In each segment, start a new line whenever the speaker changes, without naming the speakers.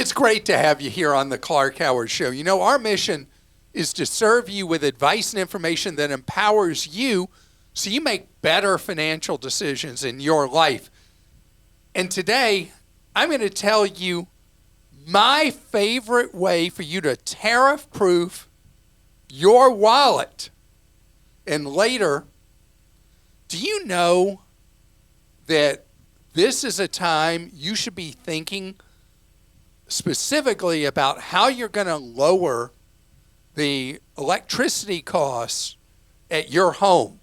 it's great to have you here on the Clark Howard Show. You know, our mission is to serve you with advice and information that empowers you so you make better financial decisions in your life. And today, I'm going to tell you my favorite way for you to tariff-proof your wallet. And later, do you know that this is a time you should be thinking specifically about how you're going to lower the electricity costs at your home?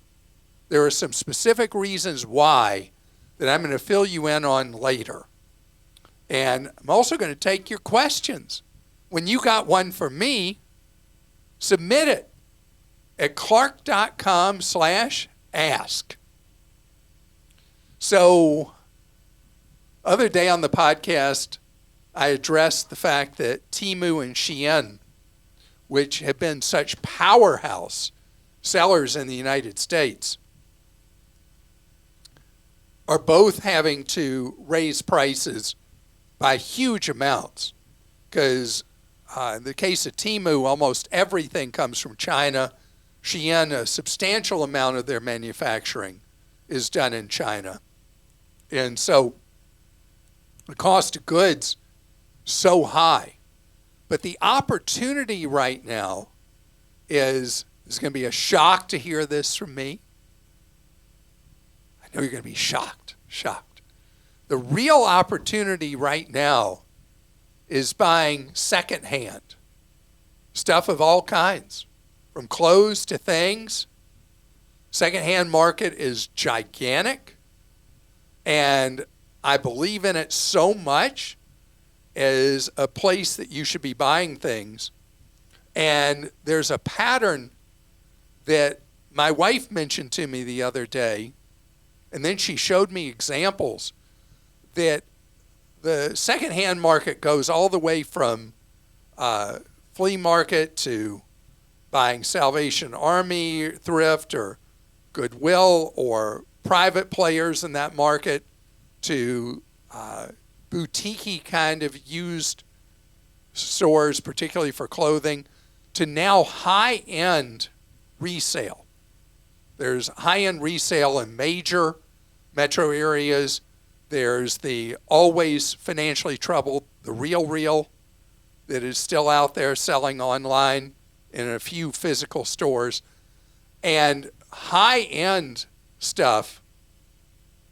There are some specific reasons why that I'm going to fill you in on later. And I'm also going to take your questions. When you got one for me, submit it at clark.com/ask. So, other day on the podcast, I addressed the fact that Temu and Shein, which have been such powerhouse sellers in the United States, are both having to raise prices by huge amounts. Because in the case of Temu, almost everything comes from China. Shein, a substantial amount of their manufacturing is done in China. And so the cost of goods so high. But the opportunity right now is going to be a shock to hear this from me. I know you're going to be shocked. The real opportunity right now is buying secondhand stuff of all kinds, from clothes to things. Secondhand market is gigantic, and I believe in it so much as a place that you should be buying things. And there's a pattern that my wife mentioned to me the other day, and then she showed me examples that the secondhand market goes all the way from flea market to buying Salvation Army thrift or Goodwill or private players in that market to boutique kind of used stores, particularly for clothing, to now high-end resale. There's high-end resale in major metro areas. There's the always financially troubled, the Real that is still out there selling online in a few physical stores. And high-end stuff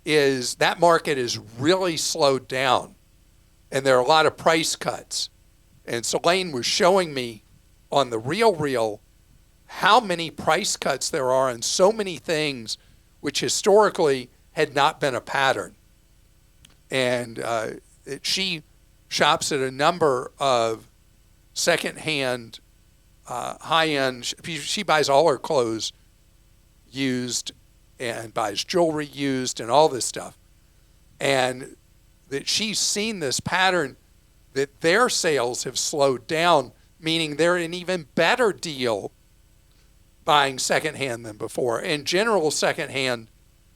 that market is really slowed down. And there are a lot of price cuts. And Selene was showing me on the Real how many price cuts there are on so many things which historically had not been a pattern. And she shops at a number of secondhand, high-end. She buys all her clothes used and buys jewelry used and all this stuff. And that she's seen this pattern that their sales have slowed down, meaning they're an even better deal buying secondhand than before. And general secondhand,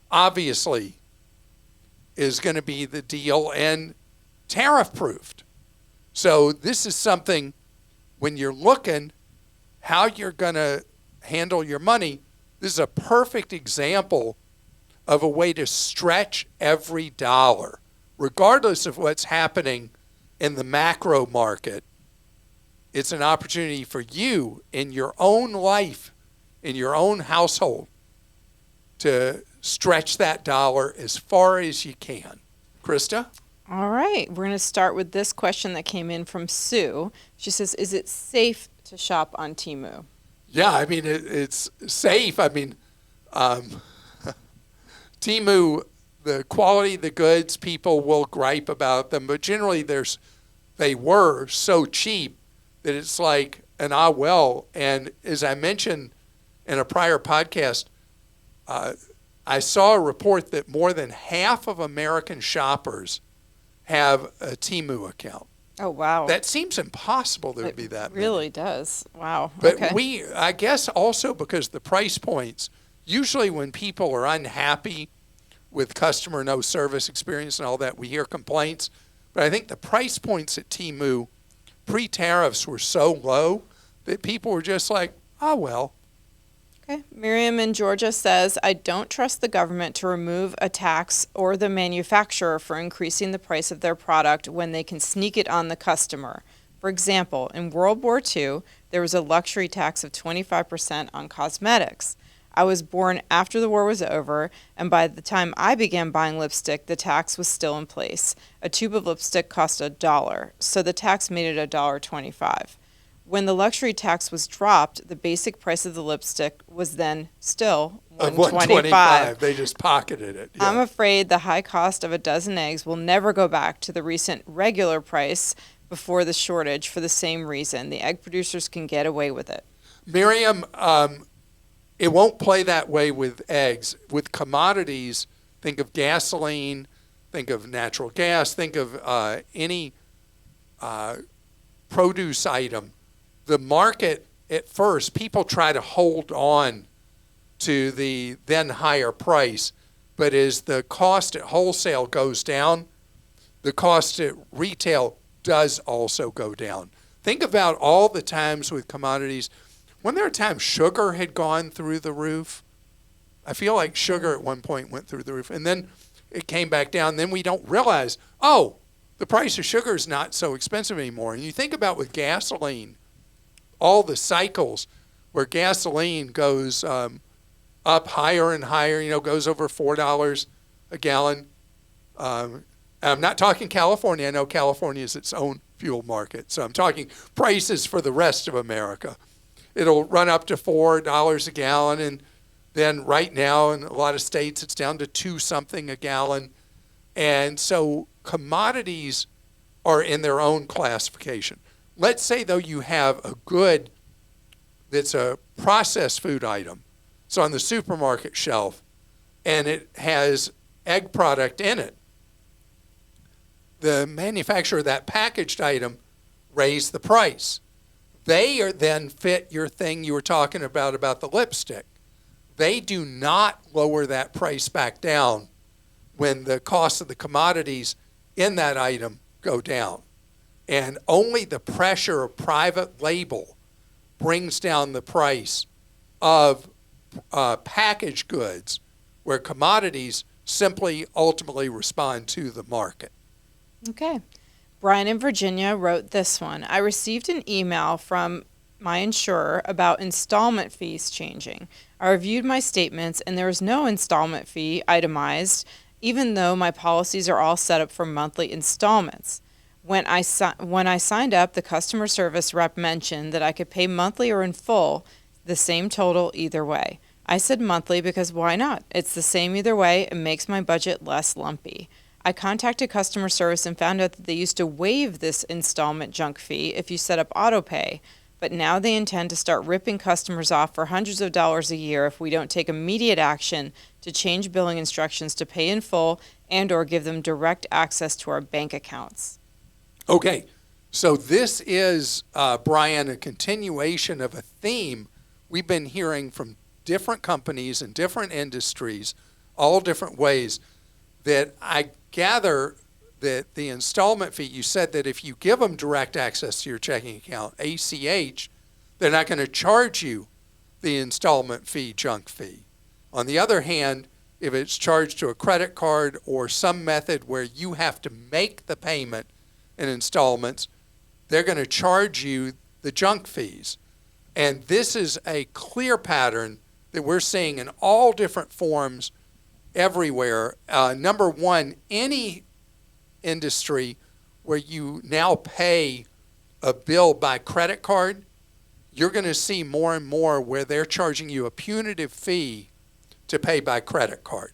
obviously, is going to be the deal and tariff-proofed. So this is something, when you're looking how you're going to handle your money, this is a perfect example of a way to stretch every dollar, regardless of what's happening in the macro market. It's an opportunity for you in your own life, in your own household, to stretch that dollar as far as you can. Christa?
All right. We're going to start with this question that came in from Sue. She says, is it safe to shop on Temu?
Yeah, I mean, it's safe. I mean, Temu, the quality of the goods, people will gripe about them, but generally they were so cheap that it's like an well. And as I mentioned in a prior podcast, I saw a report that more than half of American shoppers have a Temu account.
Oh, wow.
That seems impossible there would be that many.
It really does. Wow.
But
okay.
I guess also because the price points, usually when people are unhappy with customer no service experience and all that, we hear complaints. But I think the price points at Temu pre-tariffs were so low that people were just like, oh, well.
Okay. Miriam in Georgia says, I don't trust the government to remove a tax or the manufacturer for increasing the price of their product when they can sneak it on the customer. For example, in World War II, there was a luxury tax of 25% on cosmetics. I was born after the war was over, and by the time I began buying lipstick, the tax was still in place. A tube of lipstick cost $1, so the tax made it $1.25. When the luxury tax was dropped, the basic price of the lipstick was then still $1.25.
They just pocketed it.
Yeah. I'm afraid the high cost of a dozen eggs will never go back to the recent regular price before the shortage for the same reason. The egg producers can get away with it.
Miriam, it won't play that way with eggs. With commodities, think of gasoline, think of natural gas, think of any produce item. The market, at first, people try to hold on to the then higher price, but as the cost at wholesale goes down, the cost at retail does also go down. Think about all the times with commodities. When there are times sugar had gone through the roof, I feel like sugar at one point went through the roof, and then it came back down. Then we don't realize, oh, the price of sugar is not so expensive anymore. And you think about with gasoline, all the cycles where gasoline goes up higher and higher, goes over $4 a gallon. I'm not talking California. I know California is its own fuel market. So I'm talking prices for the rest of America. It'll run up to $4 a gallon. And then right now in a lot of states, it's down to $2 something a gallon. And so commodities are in their own classification. Let's say, though, you have a good that's a processed food item. It's on the supermarket shelf, and it has egg product in it. The manufacturer of that packaged item raised the price. They are then fit your thing you were talking about the lipstick. They do not lower that price back down when the cost of the commodities in that item go down. And only the pressure of private label brings down the price of packaged goods, where commodities simply ultimately respond to the market.
Okay. Brian in Virginia wrote this one. I received an email from my insurer about installment fees changing. I reviewed my statements, and there is no installment fee itemized, even though my policies are all set up for monthly installments. When I signed up, the customer service rep mentioned that I could pay monthly or in full, the same total either way. I said monthly because why not? It's the same either way. It makes my budget less lumpy. I contacted customer service and found out that they used to waive this installment junk fee if you set up auto pay, but now they intend to start ripping customers off for hundreds of dollars a year if we don't take immediate action to change billing instructions to pay in full and or give them direct access to our bank accounts.
Okay, so this is, Brian, a continuation of a theme we've been hearing from different companies and different industries, all different ways, that I gather that the installment fee, you said that if you give them direct access to your checking account, ACH, they're not going to charge you the installment fee, junk fee. On the other hand, if it's charged to a credit card or some method where you have to make the payment in installments, they're going to charge you the junk fees. And this is a clear pattern that we're seeing in all different forms everywhere. Number one, any industry where you now pay a bill by credit card, you're going to see more and more where they're charging you a punitive fee to pay by credit card.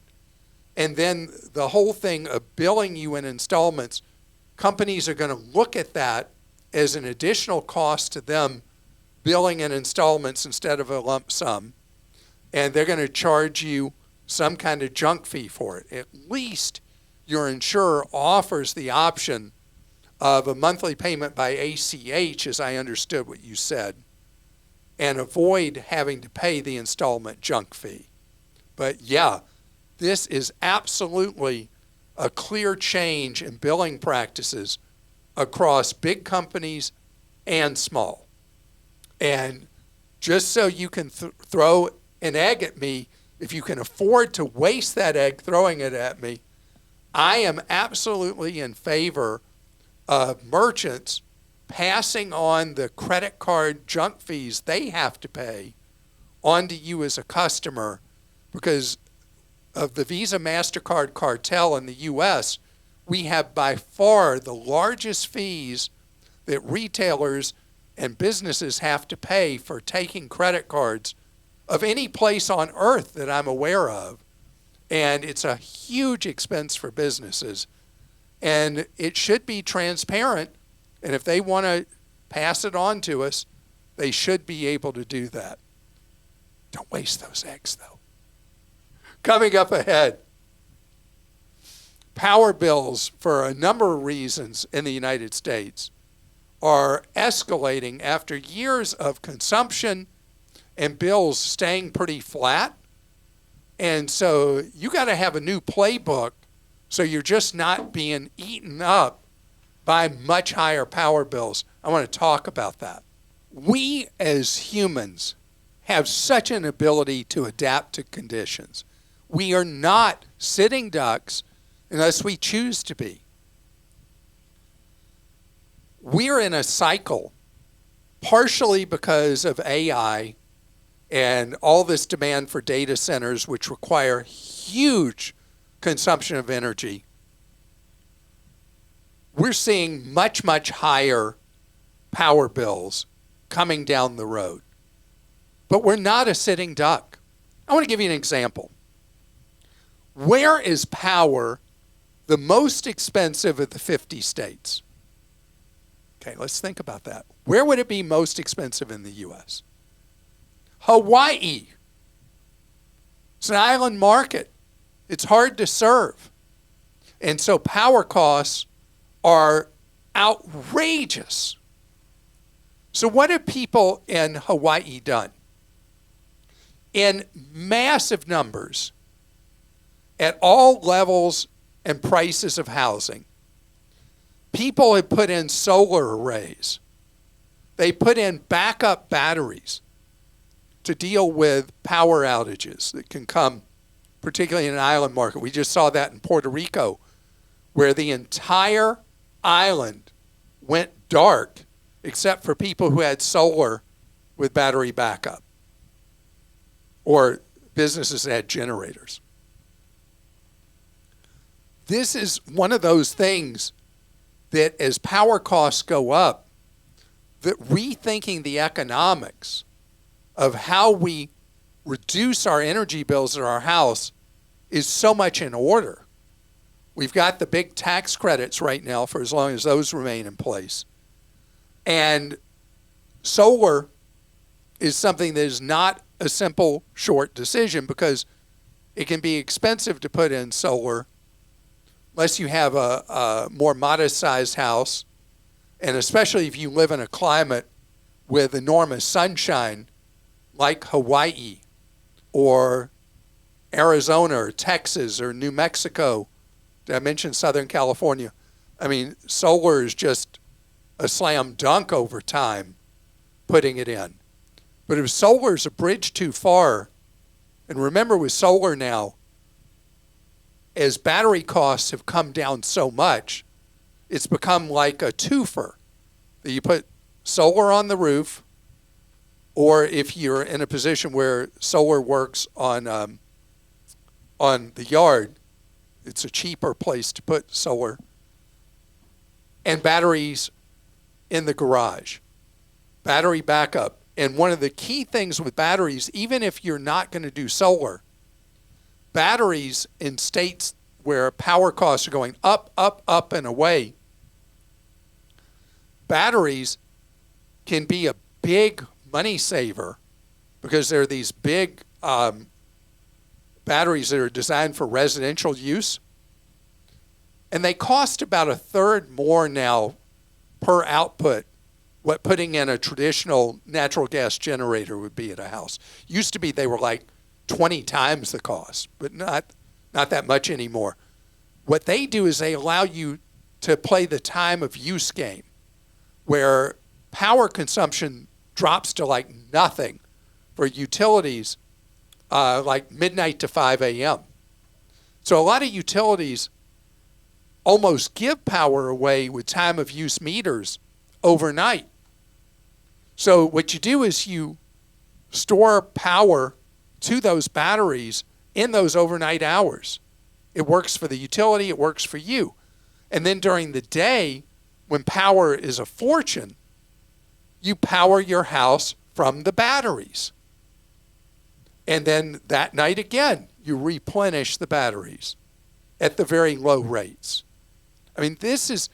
And then the whole thing of billing you in installments, companies are going to look at that as an additional cost to them billing in installments instead of a lump sum. And they're going to charge you some kind of junk fee for it. At least your insurer offers the option of a monthly payment by ACH, as I understood what you said, and avoid having to pay the installment junk fee. But yeah, this is absolutely a clear change in billing practices across big companies and small. And just so you can throw an egg at me, if you can afford to waste that egg throwing it at me, I am absolutely in favor of merchants passing on the credit card junk fees they have to pay onto you as a customer because of the Visa MasterCard cartel in the U.S. We have by far the largest fees that retailers and businesses have to pay for taking credit cards of any place on earth that I'm aware of. And it's a huge expense for businesses. And it should be transparent. And if they want to pass it on to us, they should be able to do that. Don't waste those eggs, though. Coming up ahead, power bills, for a number of reasons in the United States, are escalating after years of consumption and bills staying pretty flat. And so you got to have a new playbook so you're just not being eaten up by much higher power bills. I want to talk about that. We as humans have such an ability to adapt to conditions. We are not sitting ducks unless we choose to be. We're in a cycle, partially because of AI and all this demand for data centers, which require huge consumption of energy. We're seeing much, much higher power bills coming down the road. But we're not a sitting duck. I want to give you an example. Where is power the most expensive of the 50 states? Okay, let's think about that. Where would it be most expensive in the U.S.? Hawaii. It's an island market. It's hard to serve. And so power costs are outrageous. So what have people in Hawaii done? In massive numbers, at all levels and prices of housing, people have put in solar arrays. They put in backup batteries to deal with power outages that can come, particularly in an island market. We just saw that in Puerto Rico, where the entire island went dark except for people who had solar with battery backup or businesses that had generators. This is one of those things that as power costs go up, that rethinking the economics of how we reduce our energy bills at our house is so much in order. We've got the big tax credits right now for as long as those remain in place. And solar is something that is not a simple, short decision because it can be expensive to put in solar unless you have a more modest-sized house, and especially if you live in a climate with enormous sunshine like Hawaii or Arizona or Texas or New Mexico. Did I mention Southern California? I mean, solar is just a slam dunk over time putting it in. But if solar is a bridge too far, and remember with solar now, as battery costs have come down so much, it's become like a twofer. That you put solar on the roof, or if you're in a position where solar works on the yard, it's a cheaper place to put solar, and batteries in the garage, battery backup. And one of the key things with batteries, even if you're not going to do solar, batteries in states where power costs are going up, up, up, and away, batteries can be a big money saver because they're these big batteries that are designed for residential use. And they cost about a third more now per output what putting in a traditional natural gas generator would be at a house. Used to be they were like 20 times the cost, but not that much anymore. what they do is they allow you to play the time of use game, where power consumption drops to like nothing for utilities, like midnight to 5 a.m. So a lot of utilities almost give power away with time of use meters overnight. So what you do is you store power to those batteries in those overnight hours. It works for the utility, it works for you. And then during the day, when power is a fortune, you power your house from the batteries. And then that night again, you replenish the batteries at the very low rates. I mean, this is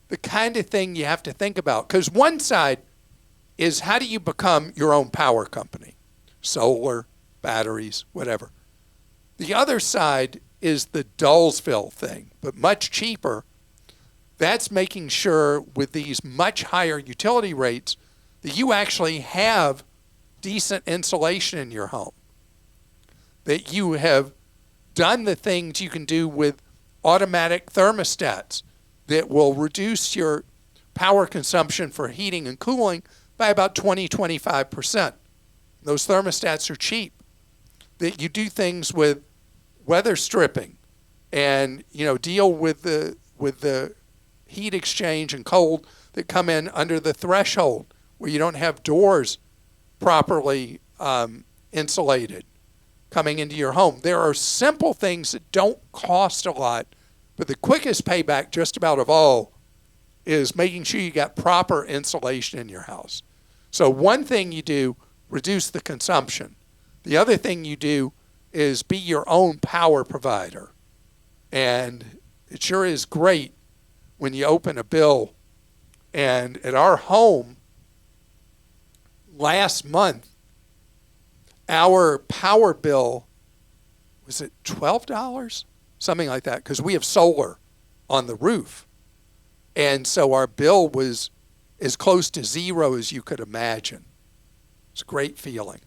the kind of thing you have to think about, because one side is how do you become your own power company? Solar, batteries, whatever. The other side is the Dullsville thing, but much cheaper. That's making sure with these much higher utility rates that you actually have decent insulation in your home, that you have done the things you can do with automatic thermostats that will reduce your power consumption for heating and cooling by about 20-25%. Those thermostats are cheap. That you do things with weather stripping and, you know, deal with the heat exchange and cold that come in under the threshold, where you don't have doors properly insulated coming into your home. There are simple things that don't cost a lot, but the quickest payback just about of all is making sure you got proper insulation in your house. So one thing you do, reduce the consumption. The other thing you do is be your own power provider. And it sure is great when you open a bill. And at our home, last month, our power bill, was it $12? Something like that, because we have solar on the roof. And so our bill was as close to zero as you could imagine. It's a great feeling.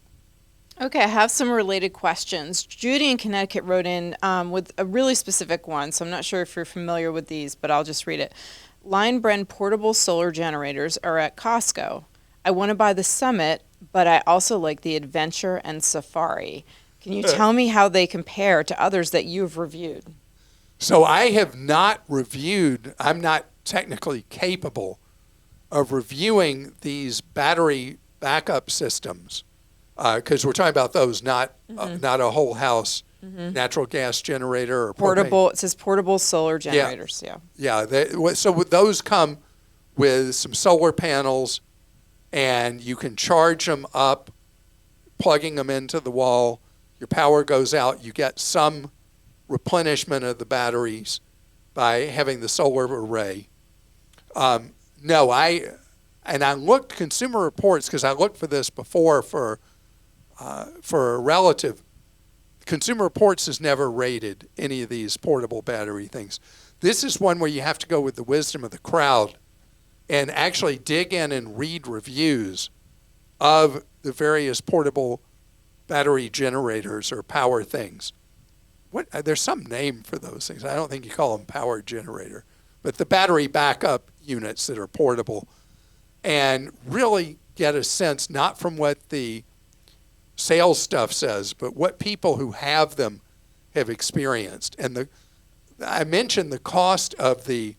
Okay, I have some related questions. Judy in Connecticut wrote in with a really specific one, so I'm not sure if you're familiar with these, but I'll just read it. Line Bren portable solar generators are at Costco. I want to buy the Summit, but I also like the Adventure and Safari. Can you tell me how they compare to others that you've reviewed?
So I have not reviewed, I'm not technically capable of reviewing these battery backup systems, because we're talking about those, not a whole house natural gas generator or
portable.
propane.
It says portable solar generators.
Yeah. So those come with some solar panels, and you can charge them up, plugging them into the wall. Your power goes out. You get some replenishment of the batteries by having the solar array. No, I looked Consumer Reports, because I looked for this before for a relative. Consumer Reports has never rated any of these portable battery things. This is one where you have to go with the wisdom of the crowd and actually dig in and read reviews of the various portable battery generators or power things. There's some name for those things. I don't think you call them power generator, but the battery backup units that are portable, and really get a sense, not from what the sales stuff says, but what people who have them have experienced. And I mentioned the cost of the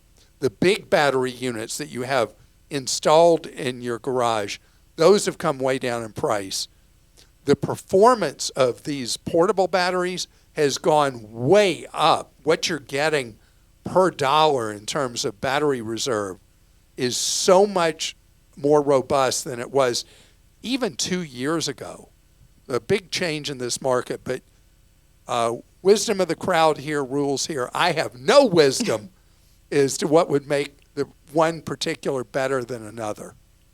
big battery units that you have installed in your garage. Those have come way down in price. The performance of these portable batteries has gone way up. What you're getting per dollar in terms of battery reserve is so much more robust than it was even 2 years ago. A big change in this market, but wisdom of the crowd here rules here. I have no wisdom as to what would make the one particular better than another.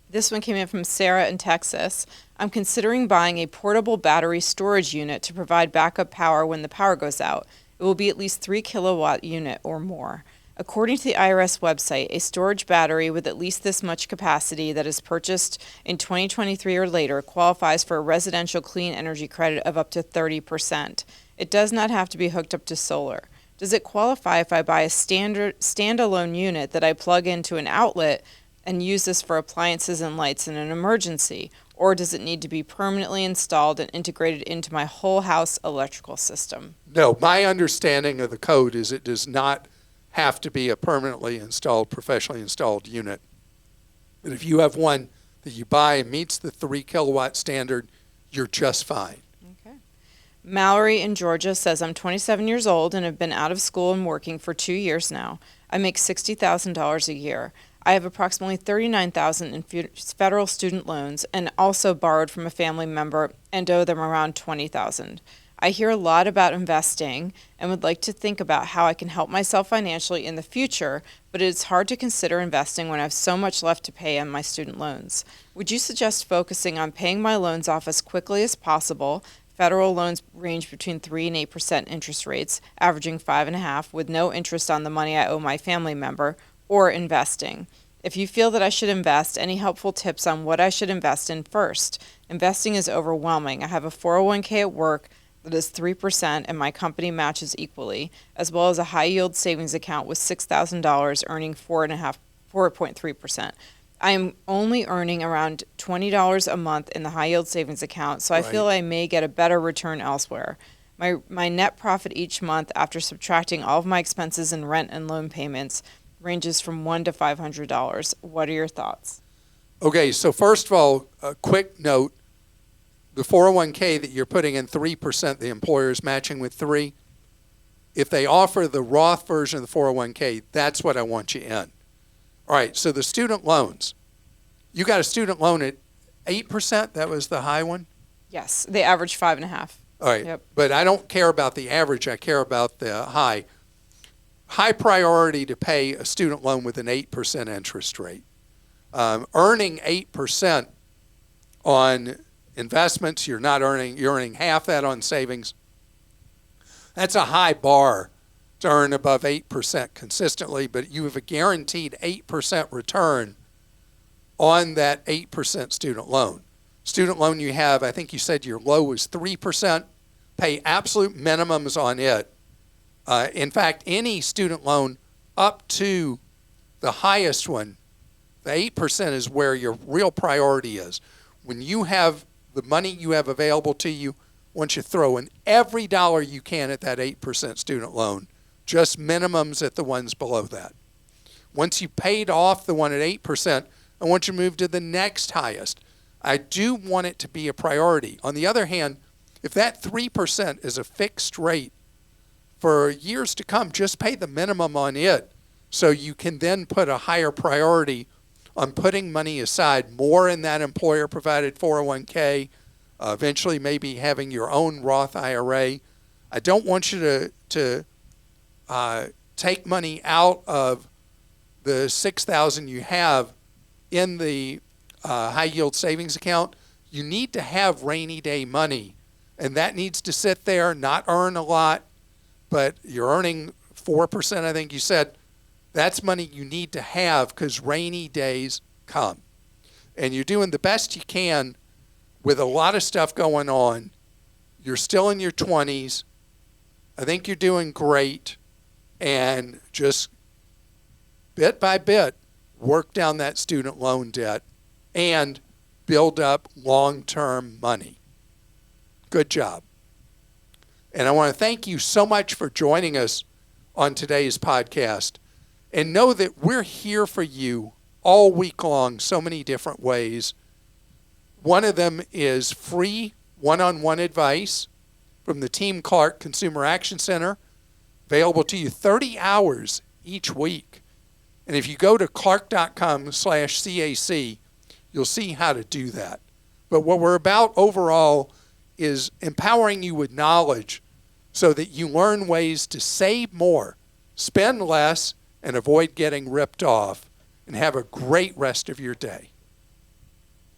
This one came in from Sarah in Texas. I'm considering buying a portable battery storage unit to provide backup power when the power goes out. It will be at least 3 kilowatt unit or more. According to the IRS website, a storage battery with at least this much capacity that is purchased in 2023 or later qualifies for a residential clean energy credit of up to 30%. It does not have to be hooked up to solar. Does it qualify if I buy a standalone unit that I plug into an outlet and use this for appliances and lights in an emergency? Or does it need to be permanently installed and integrated into my whole house electrical system?
No, my understanding of the code is it does not have to be a permanently installed, professionally installed unit. But if you have one that you buy and meets the 3 kilowatt standard, you're just fine.
Okay. Mallory in Georgia says, I'm 27 years old and have been out of school and working for 2 years now. I make $60,000 a year. I have approximately $39,000 in federal student loans and also borrowed from a family member and owe them around $20,000. I hear a lot about investing and would like to think about how I can help myself financially in the future, but it's hard to consider investing when I have so much left to pay on my student loans. Would you suggest focusing on paying my loans off as quickly as possible? Federal loans range between 3 and 8% interest rates, averaging 5.5%, with no interest on the money I owe my family member, or investing. If you feel that I should invest, any helpful tips on what I should invest in first? Investing is overwhelming. I have a 401k at work that is 3% and my company matches equally, as well as a high-yield savings account with $6,000 earning 4.3%. I am only earning around $20 a month in the high-yield savings account, so I feel I may get a better return elsewhere. My net profit each month after subtracting all of my expenses and rent and loan payments ranges from $100 to $500. What are your thoughts?
Okay, so first of all, a quick note. The 401k that you're putting in 3%, the employer is matching with 3%. If they offer the Roth version of the 401k, that's what I want you in. All right, so the student loans. You got a student loan at 8%? That was the high one?
Yes, they average 5.5%.
All right,
Yep.
But I don't care about the average. I care about the high. High priority to pay a student loan with an 8% interest rate. Earning 8% on investments, you're earning half that on savings. That's a high bar to earn above 8% consistently, but you have a guaranteed 8% return on that 8% student loan. Student loan you have, I think you said your low was 3%, pay absolute minimums on it. In fact, any student loan up to the highest one, the 8% is where your real priority is. When you have the money you have available to you, once you throw in every dollar you can at that 8% student loan, just minimums at the ones below that. Once you paid off the one at 8%, I want you to move to the next highest. I do want it to be a priority. On the other hand, if that 3% is a fixed rate, for years to come, just pay the minimum on it so you can then put a higher priority on putting money aside, more in that employer-provided 401k, eventually maybe having your own Roth IRA. I don't want you to take money out of the $6,000 you have in the high-yield savings account. You need to have rainy day money, and that needs to sit there, not earn a lot, but you're earning 4%, I think you said. That's money you need to have because rainy days come. And you're doing the best you can with a lot of stuff going on. You're still in your 20s. I think you're doing great. And just bit by bit, work down that student loan debt and build up long-term money. Good job. And I want to thank you so much for joining us on today's podcast. And know that we're here for you all week long, so many different ways. One of them is free one-on-one advice from the Team Clark Consumer Action Center, available to you 30 hours each week. And if you go to clark.com/CAC, you'll see how to do that. But what we're about overall is empowering you with knowledge so that you learn ways to save more, spend less, and avoid getting ripped off, and have a great rest of your day.